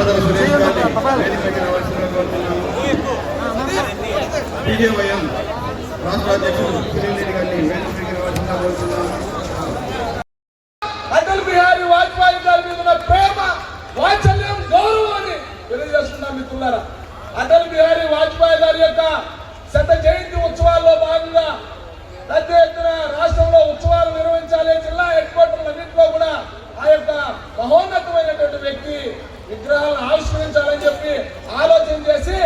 బాదల సురేష్ గారిని వేదికకి రావాల్సిందిగా కోరుతున్నాము. టీజేవైఎం రాష్ట్ర అధ్యక్షుడు సునీల్ రెడ్డి గారిని వేదికకి రావాల్సిందిగా కోరుతున్నాము. అటల్ బిహారీ వాజ్పేయి గారి మీద ఉన్న ప్రేమ, వాత్సల్యం, గౌరవాన్ని తెలియజేస్తున్నాం మిత్రులారా. అటల్ బిహారీ వాజ్పేయి గారి యొక్క 100వ జయంతి ఉత్సవాల్లో భాగంగా పెద్ద ఎత్తున రాష్ట్రంలో ఉత్సవాలు నిర్వహించాలి. జిల్లా హెడ్ క్వార్టర్లన్నింటిలో కూడా ఆ యొక్క మహోన్నతమైనటువంటి వ్యక్తి విగ్రహాలను ఆవిష్కరించాలని చెప్పి ఆలోచన చేసి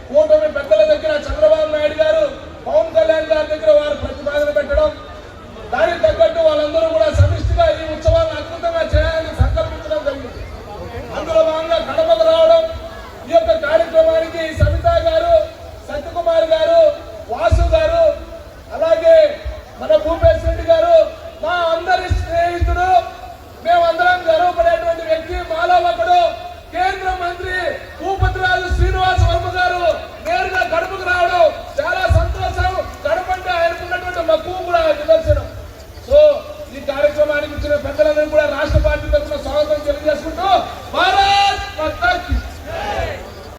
కూటమి పెద్దల దగ్గర చంద్రబాబు నాయుడు గారు, పవన్ కళ్యాణ్ గారి దగ్గర వారు ప్రతిపాదన పెట్టడం, దానికి తగ్గట్టు వాళ్ళందరూ కూడా సమిష్టిగా ఈ ఉత్సవాలను అద్భుతంగా చేయాలని సంకల్పించడం జరిగింది. అందులో భాగంగా కడపకు రావడం, ఈ యొక్క కార్యక్రమానికి సవితా గారు, సత్యకుమార్ గారు, వాసు గారు, అలాగే మన భూపేశ్ రెడ్డి గారు, మా అందరి స్నేహితుడు, మేమందరం గర్వపడేటువంటి వ్యక్తి, మాలో ఒకడు కేంద్ర మంత్రి భూపతిరాజు శ్రీనివాస వర్మ గారు నేరుగా కడపకు రావడం చాలా సంతోషం. కడప అంటే ఆయనకున్నటువంటి మక్కువ కూడా నిదర్శనం. సో ఈ కార్యక్రమానికి ఇచ్చిన పెద్దలందరూ కూడా రాష్ట్ర పార్టీ తరఫున స్వాగతం తెలియజేసుకుంటూ భారత్ మాతా